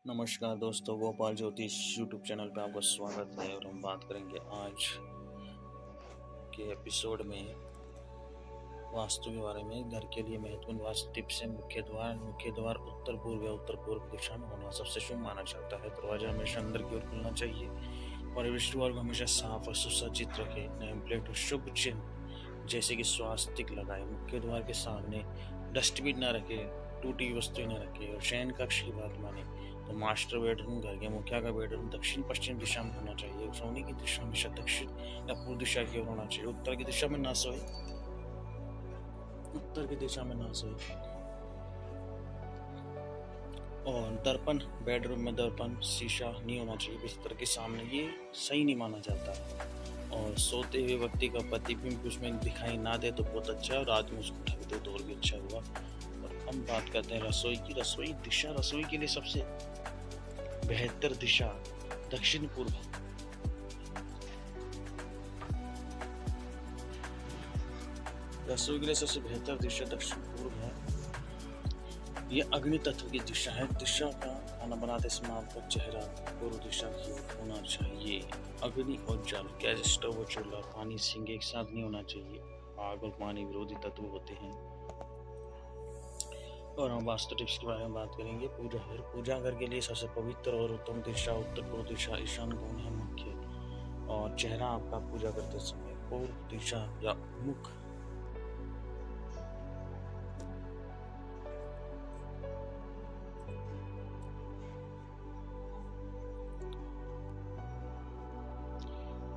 नमस्कार दोस्तों, गोपाल ज्योतिष यूट्यूब चैनल पे आपका स्वागत है। और हम बात करेंगे आज के एपिसोड में वास्तु के बारे में। घर के लिए महत्वपूर्ण वास्तु टिप्स है। मुख्य द्वार उत्तर पूर्व या उत्तर पूर्व दिशा में होना सबसे शुभ माना जाता है। दरवाजा हमेशा अंदर की ओर खुलना चाहिए। प्रवेश द्वार को हमेशा साफ और सुसज्जित रखें। नेम प्लेट और शुभ चिन्ह जैसे कि स्वास्तिक लगाए। मुख्य द्वार के सामने डस्टबिन न रखे, टूटी वस्तुएं न रखे और शयन कक्ष की बात माने तो मास्टर बेडरूम, घर के मुखिया का बेडरूम दक्षिण पश्चिम दिशा में होना चाहिए। सोने की दिशा हमेशा दक्षिण या पूर्व दिशा की ओर होना चाहिए। उत्तर की दिशा में ना सोए। और दर्पण, बेडरूम में दर्पण शीशा नहीं होना चाहिए बिस्तर के सामने, ये सही नहीं माना जाता। और सोते हुए व्यक्ति का प्रतिबिंब उसमें दिखाई ना दे तो बहुत अच्छा है। रात में उसको ढक दे तो और भी अच्छा हुआ। और हम बात करते हैं रसोई की। रसोई दिशा, रसोई के लिए सबसे बेहतर दिशा दक्षिण पूर्व। रसोई के लिए सबसे बेहतर दिशा दक्षिण पूर्व है। ये अग्नि तत्व की दिशा है। दिशा का खाना बनाते समय आपका चेहरा पूर्व दिशा की ओर होना चाहिए। अग्नि और जल, गैस स्टोव और चूल्हा, पानी सिंक एक साथ नहीं होना चाहिए। आग और पानी विरोधी तत्व होते हैं। और हम वास्तु टिप्स के बारे में बात करेंगे। पूजा घर, पूजा घर के लिए सबसे पवित्र और उत्तम दिशा उत्तर पूर्व दिशा ईशान कोण है मुख्य। और चेहरा आपका पूजा करते समय पूर्व दिशा या मुख।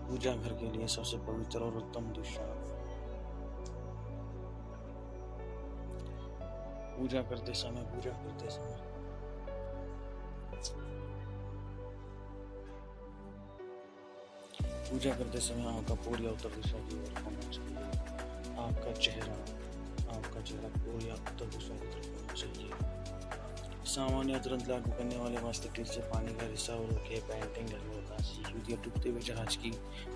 पूजा घर के लिए सबसे पवित्र और उत्तम दिशा पूजा करते समय आपका पूर्व या उत्तर दिशा की ओर होना चाहिए। आपका चेहरा पूर्व या उत्तर दिशा की तरफ होना चाहिए। सामान्य तुरंत लागू करने वाले वास्तु टिप्स से पानी का रिसाव रोके। पेंटिंग घर में उदासी या डूबते हुए जहाज की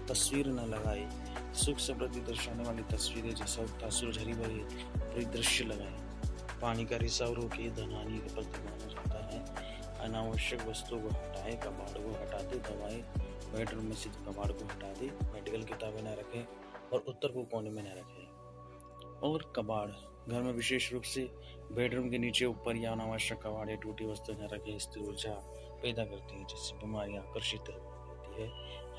तस्वीर न लगाए। सुख समृद्धि दर्शाने वाली तस्वीरें जैसा तासुर झरी भरी परिदृश्य लगाए। पानी का रिसाव रोके। धनहानि का प्रतीक माना जाता है। अनावश्यक वस्तुओं को हटाए। कबाड़ को हटा दे। दवाएं बेडरूम में स्थित कबाड़ को हटा दे। मेडिकल किताबें न रखें और उत्तर पूर्व कोने में न रखें। और कबाड़ घर में विशेष रूप से बेडरूम के नीचे, ऊपर या अनावश्यक कबाड़ या टूटी वस्तु न रखें। स्थिर ऊर्जा पैदा करती है जिससे बीमारियां आकर्षित होती है।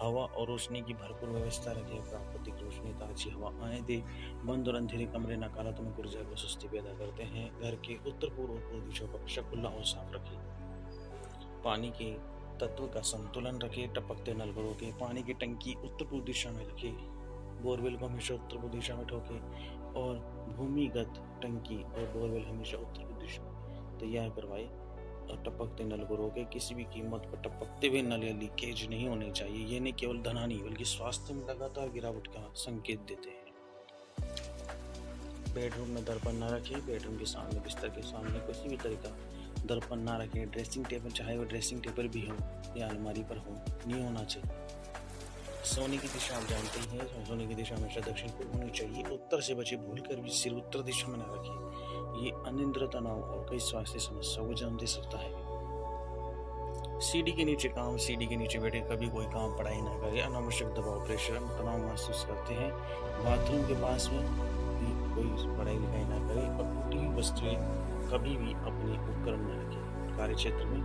हवा और रोशनी की भरपूर व्यवस्था रखें। प्राकृतिक रोशनी, ताजी हवा आने दे। बंद और अंधेरे कमरे नकारात्मक ऊर्जा को सुस्ती पैदा करते हैं। घर के उत्तर पूर्व और पूर्व दिशा को हमेशा खुला और साफ रखें। पानी के तत्व का संतुलन रखें। टपकते नल को रोकें। पानी की टंकी उत्तर पूर्व दिशा में रखें। बोरवेल को हमेशा उत्तर पूर्व दिशा में ठोकें। और भूमिगत टंकी और बोरवेल हमेशा उत्तर पूर्व दिशा में तैयार करवाए। और टपकते नल को रोके। किसी भी कीमत पर टपकते हुए नल या लीकेज नहीं होने चाहिए। ये नहीं केवल धनहानि बल्कि स्वास्थ्य में लगातार गिरावट का संकेत देते हैं। बेडरूम में दर्पण न रखें। बेडरूम के सामने, बिस्तर के सामने किसी भी तरह का दर्पण न रखें। ड्रेसिंग टेबल, चाहे वो ड्रेसिंग टेबल भी हो या अलमारी पर हो, नहीं होना चाहिए। सोने की दिशा आप जानते ही हैं। सोने की दिशा हमेशा दक्षिण पूर्व होनी चाहिए। उत्तर से बचे, भूलकर भी सिर उत्तर दिशा में न रखें। ये अनिद्रा, तनाव और कई स्वास्थ्य समस्याओं को जन्म दे सकता है। सीढ़ी के नीचे काम, सीढ़ी के नीचे बैठे कभी कोई काम, पढ़ाई ना करें। अनावश्यक दबाव, प्रेशर, तनाव महसूस करते हैं। बाथरूम के पास में भी कोई पढ़ाई लिखाई ना करे। और टूटी हुई वस्तुएं कभी भी अपने उपकरण में रखें। कार्य क्षेत्र में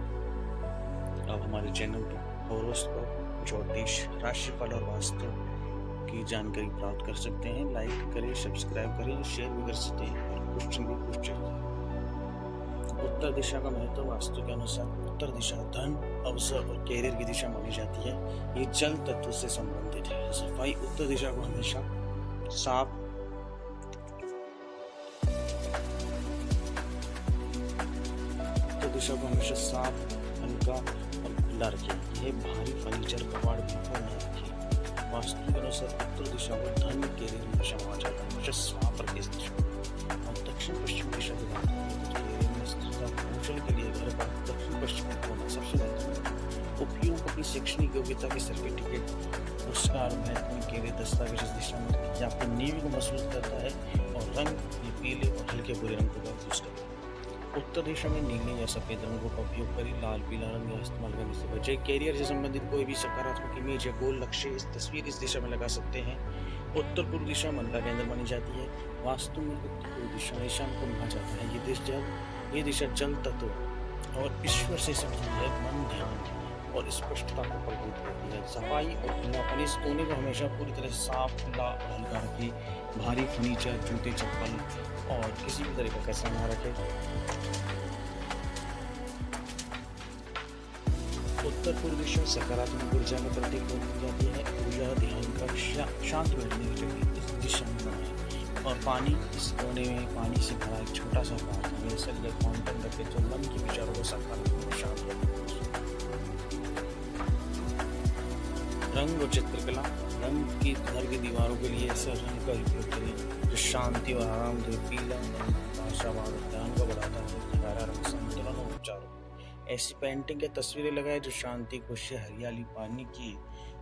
आप हमारे चैनल पर हॉरोस्कोप, ज्योतिष, राशिफल और वास्तु की जानकारी प्राप्त कर सकते हैं। लाइक करें, सब्सक्राइब करें, शेयर भी कर सकते हैं और क्वेश्चन भी पूछ सकते हैं। उत्तर दिशा का महत्व वास्तु के अनुसार उत्तर दिशा धन, अवसर और कैरियर की दिशा मानी जाती है। ये जल तत्व से संबंधित है। सफाई, उत्तर दिशा को हमेशा साफ हल्का और खुला रखें। यह भारी फर्नीचर, कबाड़ बिल्कुल न रखें। वास्तु के अनुसार उत्तर दिशा को धन, कैरियर की दिशा माना जाता है। हमेशा साफ रखें इस दिशा को। और दक्षिण पश्चिम दिशा की बात करें तो कैरियर में स्थिरता पहुंचने के लिए घर का दक्षिण पश्चिम होना सबसे महत्वपूर्ण। उपयोग अपनी शैक्षणिक योग्यता के सर्टिफिकेट, पुरस्कार, महत्वपूर्ण कैरियर दस्तावेज इस दिशा में रखें। आपकी नींव को मजबूत करता है। और रंग ये पीले और हल्के भूरे रंग को महसूस करता है। उत्तर दिशा में नीले या सफेद रंगों का उपयोग करें। लाल पीला रंग या इस्तेमाल करने से बचें। कैरियर से संबंधित कोई भी सकारात्मक इमेज या गोल लक्ष्य इस तस्वीर इस दिशा में लगा सकते हैं। उत्तर पूर्व दिशा मन का केंद्र मानी जाती है। वास्तु में उत्तर पूर्व दिशा ईशान को माना जाता है। ये दिशा जल तत्व और ईश्वर से संबंधित है। मन ध्यान और स्पष्टता को प्रभावित करती है। सफाई और खुलापन इस कोने को हमेशा पूरी तरह साफ, खुला और हल्का रखें। भारी फर्नीचर, जूते, चप्पल और किसी भी तरीके का सामान रखें। उत्तर पूर्व दिशा सकारात्मक ऊर्जा का प्रतीक मानी जाती है। ऊर्जा ध्यान का शांत बैठने की जगह इस दिशा में बनाएं। और पानी, इस कोने में पानी से भरा एक छोटा सा बाथ या फाउंटेन रखें जो मन के विचारों को सकारात्मक शांत रखें। रंग और चित्रकला, रंग की घर की दीवारों के लिए ऐसा रंग का उपयोग करें जो शांति और आराम दे। पीला रंग आशावाद और ध्यान को बढ़ाता है। हरा रंग संतुलन और उपचारों। ऐसी पेंटिंग या तस्वीरें लगाए जो शांति, खुशी, हरियाली, पानी की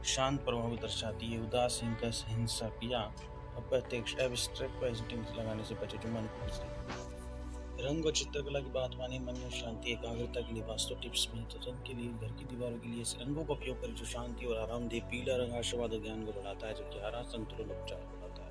शांत प्रभाव दर्शाती है। उदास, हिंसा या अप्रत्यक्ष एब्स्ट्रैक्ट पेंटिंग लगाने से बचे जो मन को खुश। रंग और चित्रकला की बात माने मन में शांति, एकाग्रता के लिए वास्तु टिप्स में तो रंग के लिए घर की दीवारों के लिए इस रंगों का उपयोग करें जो शांति और आराम दे। पीला रंग आशावाद और ज्ञान को बढ़ाता है जबकि हरा संतुलन उपचार बढ़ाता है।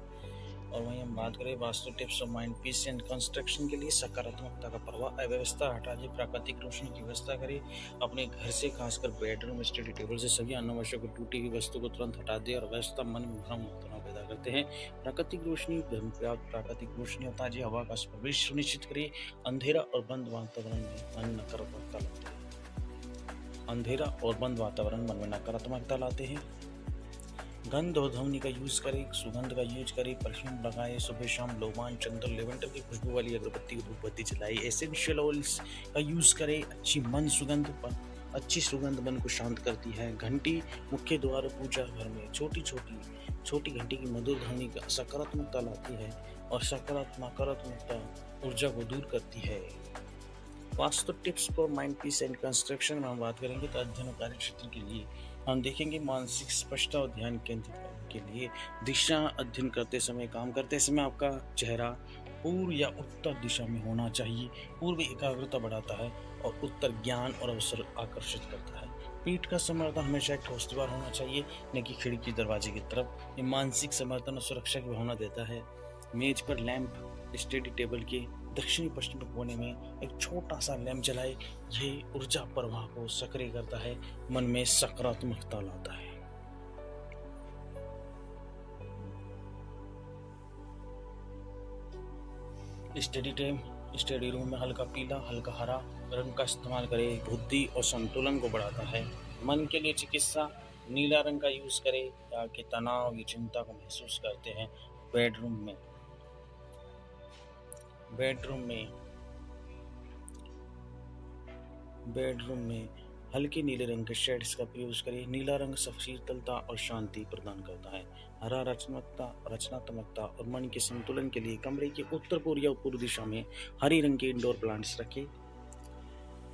और वहीं हम बात करें वास्तु टिप्स और माइंड पीस एंड कंस्ट्रक्शन के लिए सकारात्मकता का प्रभाव, अव्यवस्था हटा दे, प्राकृतिक रोशनी की व्यवस्था करें। अपने घर से खासकर बेडरूम, स्टडी टेबल से सभी अनावश्यक टूटी हुई वस्तु को तुरंत हटा दे। और व्यवस्था मन में भ्रम और तनाव पैदा करते हैं। प्राकृतिक रोशनी, प्राकृतिक रोशनी और ताजी हवा का प्रवेश सुनिश्चित करें। अंधेरा और बंद वातावरण में मन नकारात्मकता लाते हैं। अंधेरा और बंद वातावरण मन में नकारात्मकता लाते हैं। गंध और ध्वनि का यूज करें। सुगंध का यूज करें। परफ्यूम लगाएं। सुबह शाम लोबान, चंदन, लेवेंडर की खुशबू वाली अगरबत्ती, धूपबत्ती जलाएं। एसेंशियल ऑयल्स का यूज करें। अच्छी सुगंध मन को शांत करती है। घंटी मुख्य द्वार, पूजा घर में छोटी घंटी की मधुर ध्वनि का सकारात्मकता लाती है और नकारात्मकता ऊर्जा को दूर करती है। Vastu tips for mind peace and construction में हम बात करेंगे तो अध्ययन और कार्य क्षेत्र के लिए हम देखेंगे मानसिक स्पष्टता और ध्यान केंद्रित करने के लिए दिशा। अध्ययन करते समय, काम करते समय आपका चेहरा पूर्व या उत्तर दिशा में होना चाहिए। पूर्व एकाग्रता बढ़ाता है और उत्तर ज्ञान और अवसर आकर्षित करता है। पीठ का समर्थन हमेशा एक ठोस दीवार होना चाहिए, न कि खिड़की दरवाजे की तरफ। ये मानसिक समर्थन और सुरक्षा की भावना देता है। मेज पर लैंप, स्टडी टेबल के दक्षिणी पश्चिमी कोने में एक छोटा सा लैंप जलाए। ये ऊर्जा प्रवाह को सक्रिय करता है, मन में सकारात्मकता लाता है। स्टडी रूम में हल्का पीला, हल्का हरा रंग का इस्तेमाल करें। बुद्धि और संतुलन को बढ़ाता है। मन के लिए चिकित्सा, नीला रंग का यूज करें या कि तनाव या चिंता को महसूस करते हैं। बेडरूम में हल्के नीले रंग के शेड्स का प्रयोग करें। नीला रंग शीतलता और शांति प्रदान करता है। हरा रचनात्मकता और मन के संतुलन के लिए कमरे के उत्तर पूर्व या पूर्व दिशा में हरे रंग के इंडोर प्लांट्स रखें।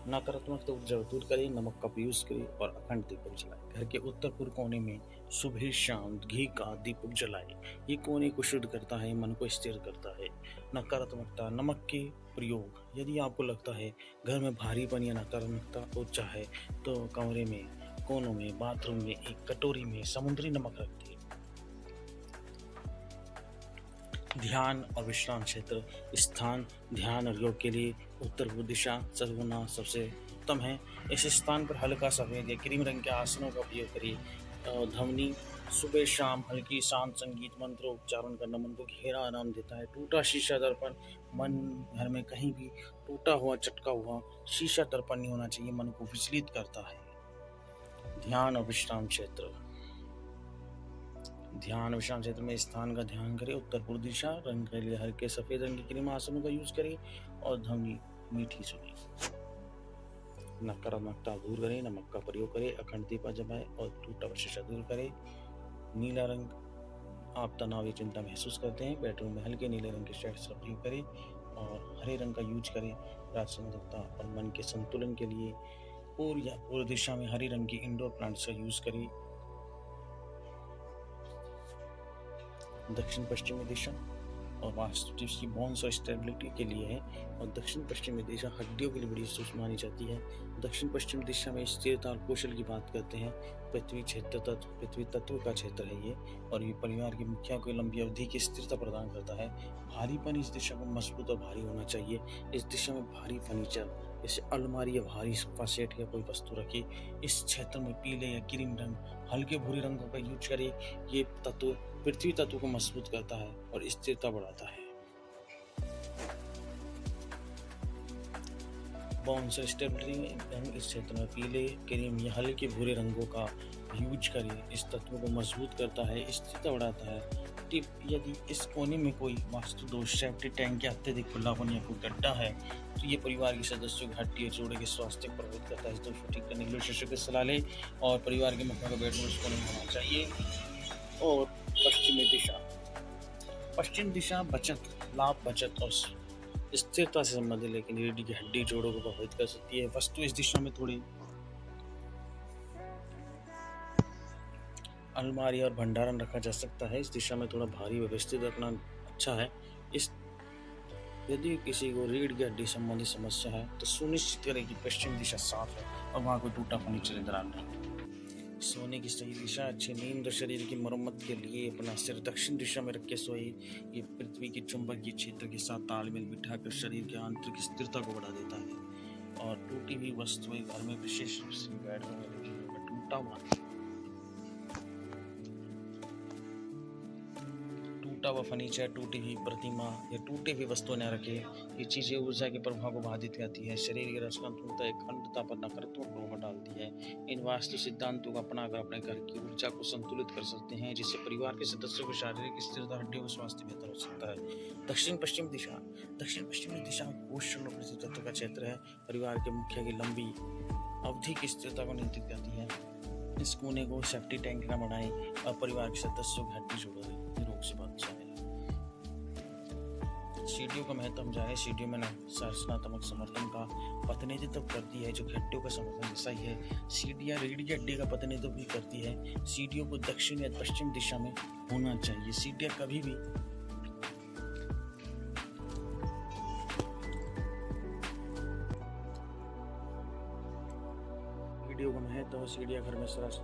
नकारात्मकता ऊर्जा दूर करें। नमक का प्रयोग करें और अखंड दीपक जलाएं। घर के उत्तर पूर्व कोने में सुबह शाम घी का दीपक जलाएं। ये कोने को शुद्ध करता है, मन को स्थिर करता है। नकारात्मकता, नमक के प्रयोग। यदि आपको लगता है घर में भारीपन या नकारात्मकता ऊर्जा है तो कमरे में कोनों में, बाथरूम में एक कटोरी में समुद्री नमक रख दें। ध्यान और विश्राम क्षेत्र स्थान, ध्यान और योग के लिए उत्तर पूर्व दिशा सर्वना सबसे उत्तम है। इस स्थान पर हल्का सफेद या क्रीम रंग के आसनों का उपयोग करिए। ध्वनि, सुबह शाम हल्की शांत संगीत, मंत्र उच्चारण करना मन को गहरा आराम देता है। टूटा शीशा दर्पण, मन घर में कहीं भी टूटा हुआ, चटका हुआ शीशा दर्पण नहीं होना चाहिए, मन को विचलित करता है। ध्यान और विश्राम क्षेत्र में स्थान का ध्यान करें। उत्तर पूर्व दिशा रंग के लिए हल्के सफेद रंग की क्रीम आसनों का यूज करें और ध्वनि मीठी सुने। नकारात्मकता दूर करें। नमक का प्रयोग करें। अखंड दीपक जलाएं और टूटा शीशा दूर करें। नीला रंग, आप तनाव या चिंता महसूस करते हैं, बेडरूम में हल्के नीले रंग के शेड्स का प्रयोग करें और हरे रंग का यूज करें। राजसंगता और मन के संतुलन के लिए पूर्व या पूर्व दिशा में हरे रंग की इंडोर प्लांट्स का यूज करें। दक्षिण पश्चिमी दिशा और वास्तु टिप्स की बोन्स और स्टेबिलिटी के लिए है। और दक्षिण पश्चिमी दिशा हड्डियों के लिए बड़ी शुभ मानी जाती है। दक्षिण पश्चिम दिशा में स्थिरता और कौशल की बात करते हैं। पृथ्वी तत्व का क्षेत्र है ये, और ये परिवार के मुखिया को लंबी अवधि की स्थिरता प्रदान करता है। भारीपन इस दिशा में मजबूत और भारी होना चाहिए। इस दिशा में भारी फर्नीचर जैसे अलमारी या भारी सोफा सेट या कोई वस्तु रखी। इस क्षेत्र में पीले या क्रीम रंग, हल्के भूरे रंगों का यूज करें। ये तत्व पृथ्वी तत्व को मजबूत करता है और स्थिरता बढ़ाता है। बोन्स और स्टेबिलिटी इस क्षेत्र में पीले, क्रीम या हल्के भूरे रंगों का यूज करें। इस तत्व को मजबूत करता है, स्थिरता बढ़ाता है। टिप: यदि इस कोने में कोई वास्तु दोष, सेफ्टी टैंक या अत्यधिक खुलापन या कोई गड्ढा है तो ये परिवार के सदस्यों की हड्डी और जोड़े के स्वास्थ्य को प्रभावित करता है। इस दोष को ठीक करने के लिए विशेषज्ञ की सलाह लें और परिवार के मुखिया को बेडरूम इस कोने में होना चाहिए। और पश्चिमी दिशा, पश्चिम दिशा बचत, लाभ, बचत और स्थिरता से संबंधित, लेकिन रीढ़ की हड्डी जोड़ों को प्रभावित कर सकती है। वस्तु इस दिशा में थोड़ी अलमारी और भंडारण रखा जा सकता है। इस दिशा में थोड़ा भारी व्यवस्थित रखना अच्छा है। यदि किसी को रीढ़ की हड्डी संबंधी समस्या है तो सुनिश्चित करें कि पश्चिम दिशा साफ है और वहाँ कोई टूटा फर्नीचर दरार नहीं। सोने की सही दिशा, अच्छी नींद और शरीर की मरम्मत के लिए अपना सिर दक्षिण दिशा में रख के सोए। ये पृथ्वी के चुंबकीय क्षेत्र के साथ तालमेल बिठाकर शरीर की आंतरिक स्थिरता को बढ़ा देता है। और टूटी हुई वस्तुएं घर में विशेष रूप से बेडरूम में रखी हुई टूटा हुआ फर्नीचर, टूटी हुई प्रतिमा या टूटी हुई वस्तुएं न रखें। ये चीज़ें ऊर्जा के प्रभाव को बाधित करती है, शरीर की रचनात्मकता, अखंडता पर नकारात्मक प्रभाव डालती है। इन वास्तु सिद्धांतों को अपनाकर अपने घर की ऊर्जा को संतुलित कर सकते हैं, जिससे परिवार के सदस्यों की शारीरिक स्थिरता, हड्डियों का स्वास्थ्य बेहतर हो सकता है। दक्षिण पश्चिम दिशा, दक्षिण पश्चिमी दिशा कौशल और पृथ्वी तत्व का क्षेत्र है। परिवार के मुखिया की लंबी अवधि की स्थिरता को नियंत्रित करती है। इस कोने को सेफ्टी टैंक न बनाएं और परिवार के सदस्यों की हड्डी जोड़ों से बचाएं। सीढ़ियों का महत्व हम जाने। सीढ़ियों में संरचनात्मक समर्थन का प्रतिनिधित्व करती है, जो हड्डियों का समर्थन जैसा ही है। सीढ़ियाँ रीढ़ की हड्डी का प्रतिनिधित्व भी करती है। सीढ़ियों को दक्षिण या पश्चिम दिशा में होना चाहिए। सीढ़ियाँ कभी भी सीढ़ियों का महत्व, सीढ़ियाँ घर में रचनात्मक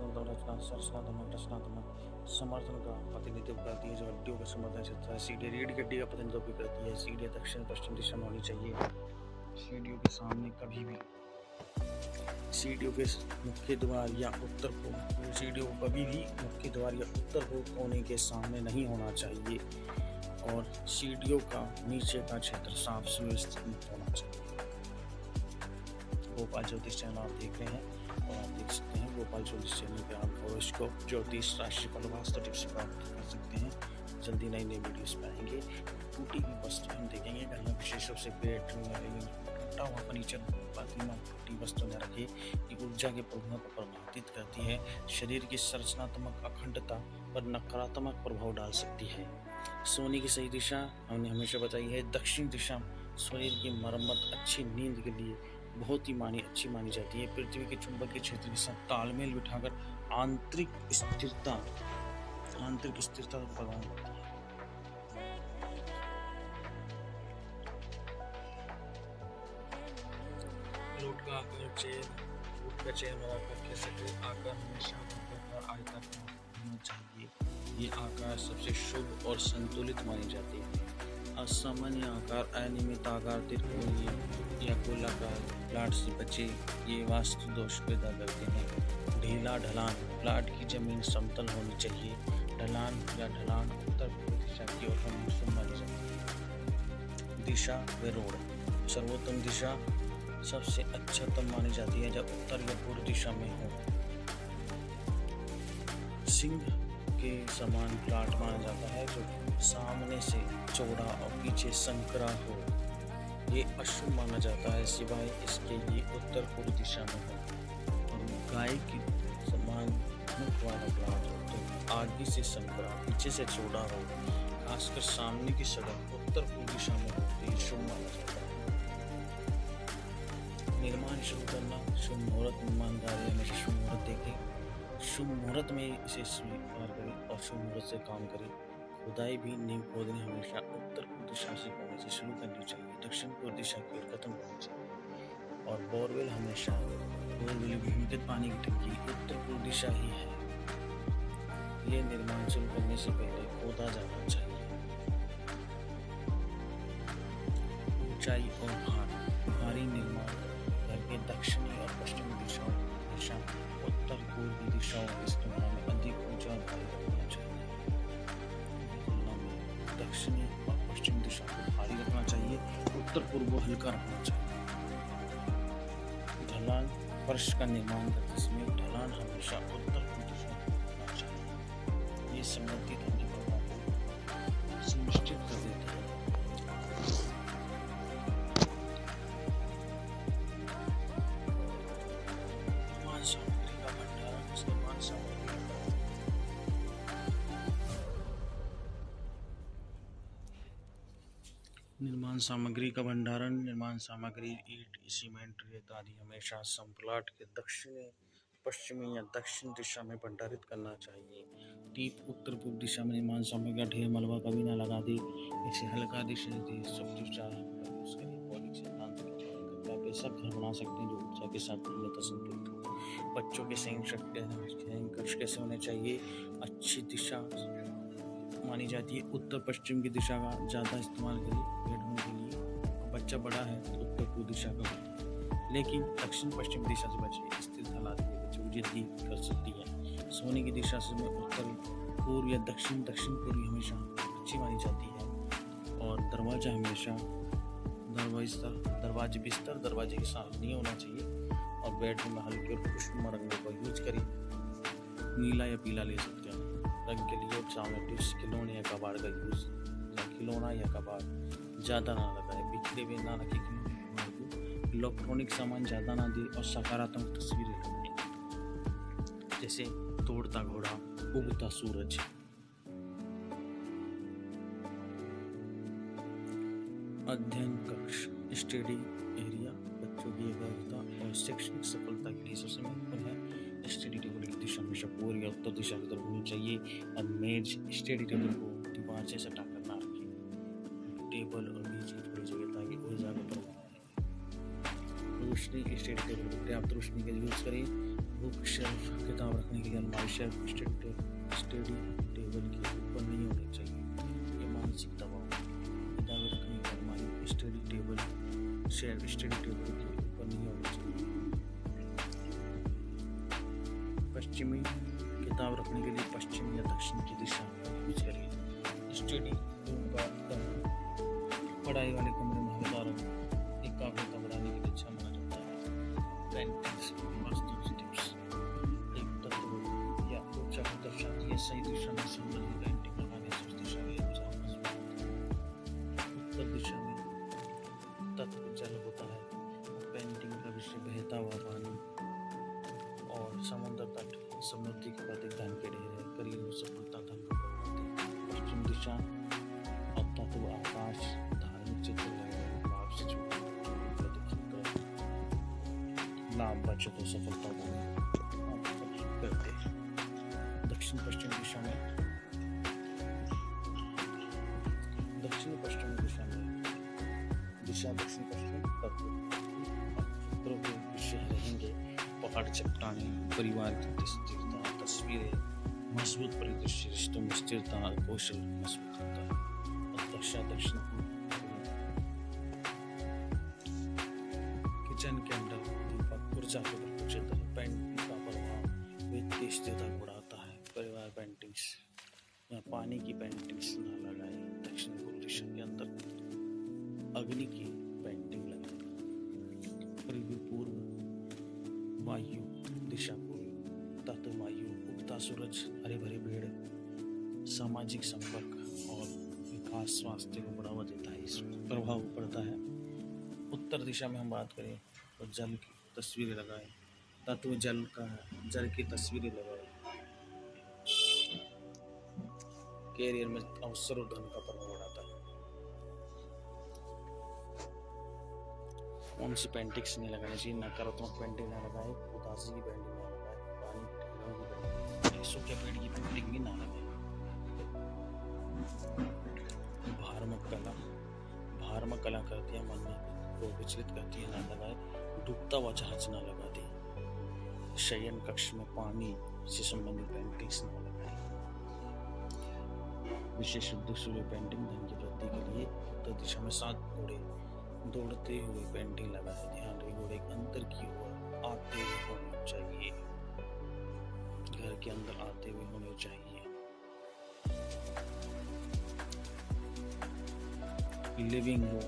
समर्थन का प्रतिनिधित्व करती है, जो हड्डियों का समर्थन करता है। सीढ़ियाँ रीढ़ की हड्डी का प्रतिनिधित्व भी करती है। सीढ़ियाँ दक्षिण पश्चिम दिशा में होनी चाहिए। सीढ़ियों के सामने कभी भी सीढ़ियों के मुख्य द्वार या उत्तर पूर्व सीढ़ियों को कभी भी मुख्य द्वार या उत्तर पूर्व कोने के सामने नहीं होना चाहिए। और सीढ़ियों का नीचे का क्षेत्र साफ सुव्यवस्थित होना चाहिए। गोपाल ज्योतिष चैनल आप देख रहे हैं और आप देख सकते हैं गोपाल ज्योतिष चैनल पे आप हॉरोस्कोप, ज्योतिष, राशिफल, वास्तु टिप्स प्राप्त कर सकते हैं। जल्दी नई वीडियोस पे आएंगे। टूटी हुई वस्तु हम देखेंगे घर में, विशेष रूप से बेडरूम में टूटा हुआ फर्नीचर, प्रतिमा, टूटी वस्तु न रखें। ये ऊर्जा के प्रभाव को प्रभावित करती है, शरीर की संरचनात्मक अखंडता पर नकारात्मक प्रभाव डाल सकती है। सोने की सही दिशा हमने हमेशा बताई है दक्षिण दिशा। शरीर की मरम्मत, अच्छी नींद के लिए बहुत ही अच्छी मानी जाती है। पृथ्वी के चुंबकीय क्षेत्र के साथ तालमेल बिठाकर आंतरिक स्थिरता को प्रदान करती है। लूट का आकार चेयर में आकार कैसे आकार हमेशा आयताकार होना चाहिए। ये आकार सबसे शुभ और संतुलित मानी जाती है। असामान्य आकार, अनियमित आकार, त्रिकोणीय या गोलाकार प्लाट से बचे, ये वास्तु दोष पैदा करते हैं। ढीला ढलान, प्लाट की जमीन समतल होनी चाहिए। ढलान उत्तर पूर्व दिशा की ओर हमेशा मानी जाती है। दिशा व रोड, सर्वोत्तम दिशा सबसे अच्छातम मानी जाती है जब उत्तर या पूर्व दिशा में हो। सिंह के समान प्लाट माना जाता है जो सामने से चौड़ा और पीछे संकरा हो। ये अशुभ माना जाता है सिवाय इसके ये उत्तर पूर्व दिशा में हो। और गाय के समान मुख वाला प्लाट हो तो आगे से संकरा, पीछे से चौड़ा हो, खासकर सामने की सड़क उत्तर पूर्व दिशा में हो तो ये शुभ माना जाता है। निर्माण शुरू करना, शुभ मुहूर्त, निर्माण कार्य में शुभ मुहूर्त देखें, शुभ मुहूर्त में इसे स्वीकार करें और शुभ मुहूर्त से काम करें। खुदाई भी नींव खोदनी हमेशा उत्तर पूर्व दिशा से करने से शुरू करनी चाहिए, दक्षिण पूर्व दिशा की ओर खत्म करनी चाहिए। और बोरवेल हमेशा बोरवेल भूमिगत पानी की टंकी उत्तर पूर्व दिशा ही है। ये निर्माण शुरू करने से पहले खोदा जाना चाहिए। ऊंचाई और भारी निर्माण घर के दक्षिणी और पश्चिमी दिशाओं हमेशा उत्तर पूर्वी दिशाओं की तुलना में अधिक ऊंचा और भारी रखना चाहिए। तुलना में दक्षिणी और पश्चिमी दिशा को भारी रखना चाहिए, उत्तर पूर्व को हल्का रखना चाहिए। ढलान फर्श का निर्माण करते समय ढलान हमेशा उत्तर पूर्व दिशा में रखना चाहिए। ये समृद्धि धनी प्रभाव को सुनिश्चित कर देता है। निर्माण सामग्री का भंडारण निर्माण सामग्री ईंट, सीमेंट, रेत आदि हमेशा संप्लाट के दक्षिणी, पश्चिमी या दक्षिण दिशा में भंडारित करना चाहिए। टीप उत्तर पूर्व दिशा में निर्माण सामग्री का ढेर मलबा कभी न लगा दे। इसे हल्का दिशा दी सब दिशा ऐसा घर बना सकते हैं जो ऊर्जा के साथ पूर्णतः संतुलित हो। बच्चों के संकट कैसे होने चाहिए? अच्छी दिशा मानी जाती है उत्तर पश्चिम की दिशा का ज़्यादा इस्तेमाल करिए। बेडरूम के लिए बच्चा बड़ा है तो उत्तर पूर्व दिशा का होता है, लेकिन दक्षिण पश्चिम दिशा से बचे। स्थिर हालात में बच्चे को जिद्दी कर सकती है। सोने की दिशा से उत्तर पूर्व या दक्षिण पूर्वी हमेशा अच्छी मानी जाती है। और दरवाजा हमेशा दरवाजे के साथ नहीं होना चाहिए। और बेडरूम में हल्के और खुशनुमा रंगों का यूज करिए। नीला या पीला ले सकते हैं रंग के लिए। सामने टिप्स खिलौने या कबाड़ का यूज, खिलौना या कबाड़ ज़्यादा ना लगाए, बिखरे हुए ना रखें। इलेक्ट्रॉनिक सामान ज़्यादा ना दे और सकारात्मक तस्वीरें लगाएं, जैसे तोड़ता घोड़ा, उगता सूरज। अध्ययन कक्ष, स्टडी एरिया बच्चों की एकाग्रता और शैक्षणिक सफलता के लिए सबसे महत्वपूर्ण है। स्टडी टेबल की दिशा हमेशा पूर्व या उत्तर दिशा की तरफ होनी चाहिए। और मेज स्टडी टेबल को दीवार से सटा कर ना रखें। टेबल और मेज की थोड़ी जगह ताकि ऊर्जा का प्रभाव आए। रोशनी स्टडी टेबल को पर्याप्त रोशनी का यूज करें। बुक शेल्फ किताब रखने के लिए अलमारी शेल्फ स्टडी टेबल के ऊपर नहीं होनी चाहिए। ये मानसिक दबाव किताबें रखने की अलमारी study table shelf study table के ऊपर नहीं होनी चाहिए। पश्चिमी किताब रखने के लिए पश्चिम या दक्षिण की दिशा यूज करिए। स्टडी रूम का पढ़ाई वाले कमरे में हल्का रंग एकाग्रता बढ़ाने के लिए अच्छा माना जाता है। पेंटिंग्स टिप्स एक तत्व या ऊर्जा को दर्शाती है। सही दिशा में संबंधित पेंटिंग लगाने से उस दिशा में ऊर्जा मजबूत होती है। उत्तर दिशा में तत्व जल होता है। पेंटिंग का विषय बहता हुआ पानी और समुद्र तट समृद्धि के प्रतीक धन के ढेर है। करियर में सफलता धन को बढ़ाते। पश्चिम दिशा और तत्व आकाश धार्मिक चित्र लाभ से जुड़े लाभ बचत और सफलता करते। दक्षिण पश्चिम दिशा में दक्षिण पश्चिम तत्व चित्रों के विषय रहेंगे। पहाड़, चट्टाने, परिवार की स्थिरता, तस्वीरें, मजबूत परिदृश्य, रिश्तों में स्थिरता, कौशल मजबूत होता है। दक्षिण किचन के अंदर दीपक ऊर्जा को प्रदर्शित है। पेंटिंग का प्रभाव वित्तीय स्थिरता बढ़ाता है। परिवार पेंटिंग्स या पानी की पेंटिंग्स न लगाए। दक्षिण पूर्व दिशा के अंदर अग्नि की पेंटिंग लगाए। पूर्व वायु दिशा पूर्व तत्व वायु, उगता सूरज, हरे भरे पेड़, सामाजिक संपर्क और विकास स्वास्थ्य को बढ़ावा देता है। इस प्रभाव पड़ता है। उत्तर दिशा में हम बात करें तो जल की तस्वीरें लगाएं। तत्व जल का है, जल की तस्वीरें लगाएं। कैरियर में अवसर और धन का प्रभाव बढ़ाता है। कौन सी पेंटिंग्स नहीं लगानी चाहिए? नकारात्मक पेंटिंग ना लगाए, उदासी की पेंटिंग ना लगाए, पानी की पेंटिंग, सूखे पेड़ की पेंटिंग भी ना लगाए। विचलित करती है ना लगाए, डूबता हुआ जहाज ना लगा दे, शयन कक्ष में पानी से संबंधित पेंटिंग्स न लगाए। विशेष उद्देश्य हुए पेंटिंग धन की वृद्धि के लिए उत्तर दिशा में 7 घोड़े दौड़ते हुए पेंटिंग लगाए। ध्यान रहे घोड़े अंदर की ओर आते हुए होने चाहिए, घर के अंदर आते हुए होने चाहिए। लिविंग रूम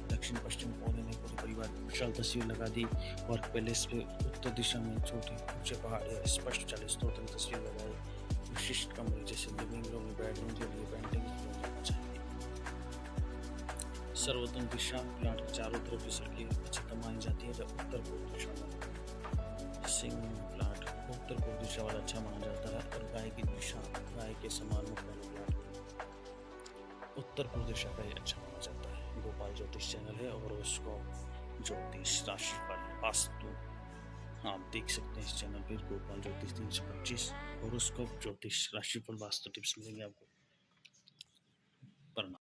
दक्षिण पश्चिम कोने में पूरे परिवार की विशाल तस्वीर लगा दी। वर्क पैलेस पे उत्तर दिशा में छोटे ऊंचे पहाड़ या स्पष्ट 40 की तस्वीर लगाई। विशिष्ट कमरे जैसे लिविंग रूम, बेडरूम के लिए पेंटिंग होना चाहिए। सर्वोत्तम दिशा प्लांट के चारों तरफ की सड़कें अच्छी मानी जाती है, जब उत्तर पूर्व दिशा में सिंह प्लांट उत्तर पूर्व दिशा वाला अच्छा माना जाता है, और गाय की दिशा गाय के समान मुख वाले प्लांट उत्तर पूर्व दिशा का ही अच्छा माना जाता है। गोपाल ज्योतिष चैनल है और उसको ज्योतिष राशिफल वास्तु आप देख सकते हैं इस चैनल पर। गोपाल ज्योतिष 325 और उसको ज्योतिष राशिफल वास्तु टिप्स मिलेंगे आपको। प्रणाम।